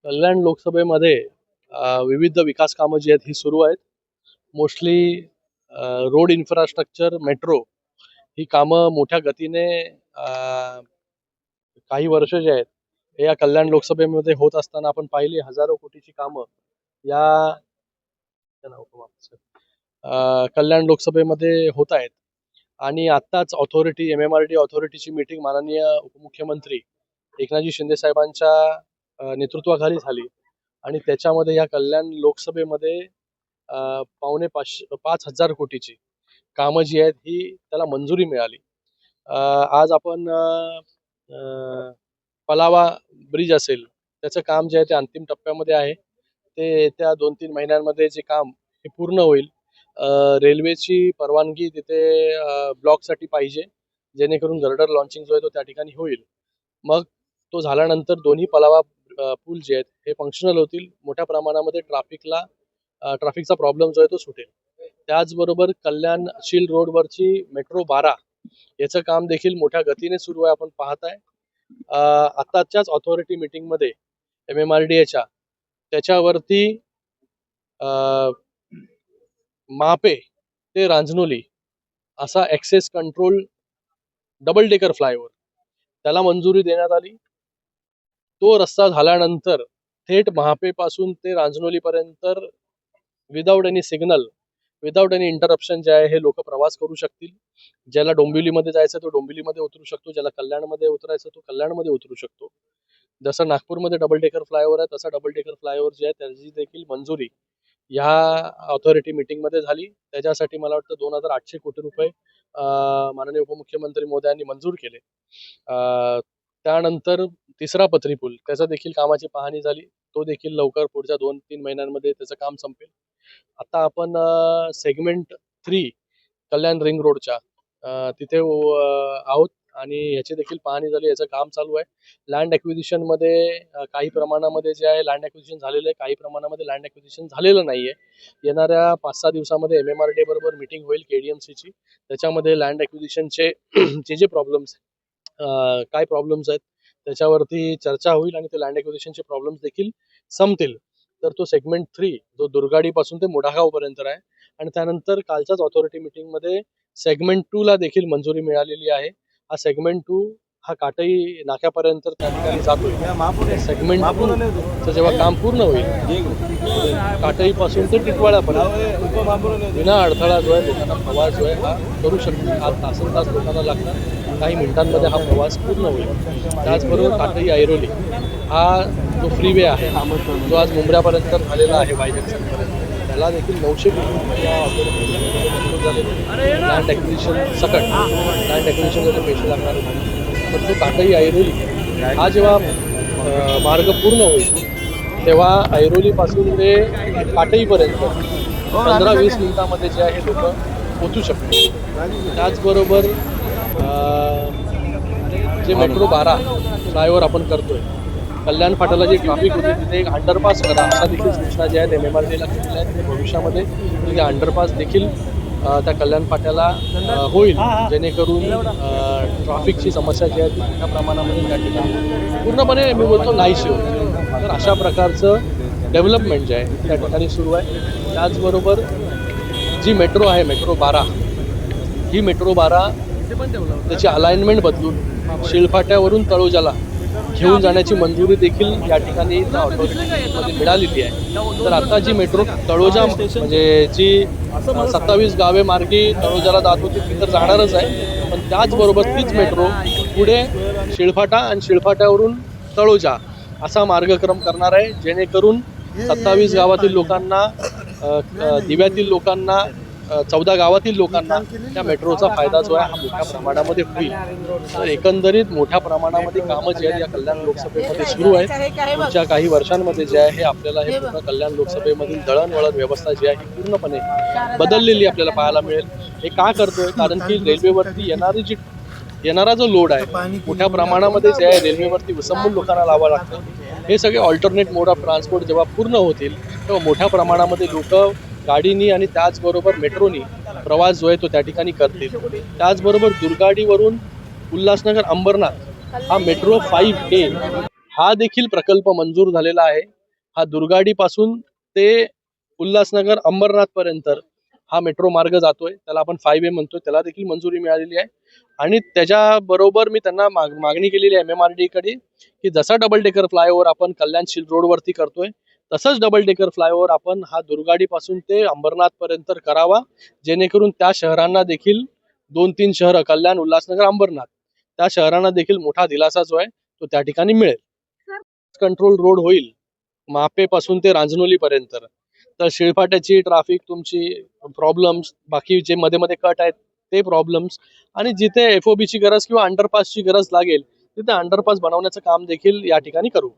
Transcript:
कल्याण लोकसभेमध्ये विविध विकास कामं जी आहेत ही सुरू आहेत. मोस्टली रोड इन्फ्रास्ट्रक्चर, मेट्रो ही कामं मोठ्या गतीने काही वर्ष जे आहेत हे या कल्याण लोकसभेमध्ये होत असताना आपण पाहिली हजारो कोटीची कामं या कल्याण लोकसभेमध्ये होत आहेत. आणि आत्ताच ऑथॉरिटी MMRD ऑथॉरिटीची मीटिंग माननीय उपमुख्यमंत्री एकनाथजी शिंदे साहेबांच्या नेतृत्वाखाली झाली आणि त्याच्यामध्ये या कल्याण लोकसभेमध्ये पावणे 5,000 कोटीची कामं जी आहेत ही त्याला मंजुरी मिळाली. आज आपण पलावा ब्रिज असेल त्याचं काम जे आहे ते अंतिम टप्प्यामध्ये आहे. ते येत्या 2-3 महिन्यांमध्ये जे काम हे पूर्ण होईल. रेल्वेची परवानगी तिथे ब्लॉकसाठी पाहिजे, जेणेकरून गर्डर लॉन्चिंग जो आहे तो त्या ठिकाणी होईल. मग तो झाल्यानंतर दोन्ही पलावा पूल जे आहेत हे फंक्शनल होतील. मोठ्या प्रमाणामध्ये ट्रॅफिकचा प्रॉब्लेम जो आहे तो सुटेल. त्याचबरोबर कल्याण-शील रोडवरची मेट्रो 12 याचं काम देखील मोठ्या गतीने सुरू आहे. आपण पाहताय आताच्याच ऑथॉरिटी मीटिंगमध्ये MMRDAच्या त्याच्यावरती मापे ते रांजनोली असा access control double decker flyover त्याला मंजुरी देण्यात आली. तो रस्ता झाल्यानंतर थेट महापेपासून ते रांजनोलीपर्यंत without any signal, without any interruption जे आहे हे लोक प्रवास करू शकतील. ज्याला डोंबिवलीमध्ये जायचं तो डोंबिवलीमध्ये उतरू शकतो, ज्याला कल्याणमध्ये उतरायचं तो कल्याणमध्ये उतरू शकतो. जसं नागपूरमध्ये डबल डेकर फ्लायओव्हर आहे तसा डबल डेकर फ्लायओव्हर जे आहे त्याची देखील मंजुरी ह्या ऑथॉरिटी मीटिंगमध्ये झाली. त्याच्यासाठी मला वाटतं 2,800 कोटी रुपये माननीय उपमुख्यमंत्री महोदयांनी मंजूर केले. त्यानंतर तिसरा पथरी पूल त्याचा देखील कामाची पाहणी झाली. तो देखील लवकर पुढच्या 2-3 महिन्यांमध्ये त्याचं काम संपेल. आता आपण सेगमेंट 3 कल्याण रिंग रोडच्या तिथे आहोत आणि याची देखील पाहणी झाली. याचं काम चालू आहे. लँड ॲक्विजिशन मध्ये काही प्रमाणामध्ये जे आहे लँड ॲक्विजिशन झालेलं आहे, काही प्रमाणामध्ये लँड ॲक्विजिशन झालेलं नाहीये. येणाऱ्या 5-6 दिवसामध्ये MMRDA बरोबर मीटिंग होईल KDMCची. त्याच्यामध्ये लँड ॲक्विजिशनचे जे प्रॉब्लेम्स काय प्रॉब्लेम्स आहेत त्याच्यावरती चर्चा होईल आणि ते लँड ॲक्विजिशनचे प्रॉब्लेम्स देखील संपतील. तर तो सेगमेंट 3 जो दुर्गाडीपासून ते मोठागावपर्यंत आहे. आणि त्यानंतर कालच्याच ऑथॉरिटी मीटिंगमध्ये सेगमेंट 2 ला देखील मंजुरी मिळालेली आहे. हा सेगमेंट 2 हा काटई नाक्यापर्यंत त्या ठिकाणी जातोय. सेगमेंट 2चं जेव्हा काम पूर्ण होईल काटईपासून ते टिटवाळ्यापर्यंत विना अडथळा जो आहे लोकांना प्रवास जो आहे हा करू शकतो. आज तासन-तास लोकांना लागतात, काही मिनिटांमध्ये हा प्रवास पूर्ण होईल. त्याचबरोबर काटई ऐरोली हा जो फ्रीवे आहे जो आज मुंब्र्यापर्यंत झालेला आहे बाय जंक्शनपर्यंत त्याला देखील 900 कोटी रुपये या ऑथॉरिटीने झालेले. लँड ॲक्विजिशन सकट लँड ॲक्विजिशनमध्ये पैसे लागणार नाही. तर तो काटई ऐरोली हा जेव्हा मार्ग पूर्ण होईल तेव्हा ऐरोलीपासून ते काटईपर्यंत 15-20 मिनिटामध्ये जे आहे लोक पोचू शकतात. त्याचबरोबर जे मेट्रो 12 फ्लायओव्हर आपण करतोय, कल्याण फाट्याला जी ट्रॅफिक होती तिथे एक अंडरपास करा अशा देखील सूचना ज्या आहेत MMRDAला केलेल्या आहेत. ते भविष्यामध्ये ते अंडरपास देखील त्या कल्याण फाट्याला होईल, जेणेकरून ट्रॅफिकची समस्या जी आहे ती मोठ्या प्रमाणामध्ये त्या ठिकाणी पूर्णपणे मी बोलतो नाहीशी होईल. तर अशा प्रकारचं डेव्हलपमेंट जे आहे त्या ठिकाणी सुरू आहे. त्याचबरोबर जी मेट्रो आहे मेट्रो 12 ही मेट्रो 12 त्याची अलाइनमेंट बदलून शिळफाट्यावरून तळोजाला घेऊन जाण्याची मंजुरी देखील या ठिकाणी त्या ऑथॉरिटीमध्ये मिळालेली आहे. तर आता जी मेट्रो तळोजा म्हणजे जी 27 गावे मार्गी तळोजाला जात होती ती तर जाणारच आहे, पण त्याचबरोबर तीच मेट्रो पुढे शिळफाटा आणि शिळफाट्यावरून तळोजा असा मार्गक्रम करणार आहे, जेणेकरून 27 गावातील लोकांना, दिव्यातील लोकांना, 14 गावातील लोकांना त्या मेट्रोचा फायदा जो आहे हा मोठ्या प्रमाणामध्ये होईल. तर एकंदरीत मोठ्या प्रमाणामध्ये कामं जी आहेत या कल्याण लोकसभेमध्ये सुरू आहेत. पुढच्या काही वर्षांमध्ये जे आहे हे आपल्याला हे पूर्ण कल्याण लोकसभेमधील दळणवळण व्यवस्था जी आहे ही पूर्णपणे बदललेली आपल्याला पाहायला मिळेल. हे का करतोय? कारण की रेल्वेवरती येणारा जो लोड आहे मोठ्या प्रमाणामध्ये जे आहे रेल्वेवरती विसंबून लोकांना लावावं लागतं. हे सगळे ऑल्टरनेट मोड ऑफ ट्रान्सपोर्ट जेव्हा पूर्ण होतील तेव्हा मोठ्या प्रमाणामध्ये लोक गाडीनी आणि त्याचबरोबर मेट्रोनी प्रवास जो आहे तो त्या ठिकाणी करतील. त्याचबरोबर दुर्गाडीवरून उल्हासनगर अंबरनाथ हा मेट्रो 5A हा देखील प्रकल्प मंजूर झालेला आहे. हा दुर्गाडी पासून ते उल्हासनगर अंबरनाथ पर्यंत हा मेट्रो मार्ग जातोय, त्याला आपण 5A म्हणतोय, त्याला देखील मंजुरी मिळालेली आहे. आणि त्याच्याबरोबर मी त्यांना मागणी केलेली आहे MMRD कडे की जसा डबल डेकर फ्लायओव्हर आपण कल्याण शिल रोड वरती करतोय तसंच डबल डेकर फ्लायओव्हर आपण हा दुर्गाडी पासून ते अंबरनाथ पर्यंत करावा, जेणेकरून त्या शहरांना देखील 2-3 शहरं कल्याण, उल्हासनगर, अंबरनाथ त्या शहरांना देखील मोठा दिलासा जो आहे तो त्या ठिकाणी मिळेल. कंट्रोल रोड होईल मापे पासून ते रांजनोली पर्यंत. तर शिळफाट्याची ट्रॅफिक तुमची प्रॉब्लेम्स, बाकी जे मध्ये मध्ये कट आहेत ते प्रॉब्लेम्स, आणि जिथे FOB ची गरज किंवा अंडरपासची गरज लागेल तिथे अंडरपास बनवण्याचं काम देखील या ठिकाणी करू.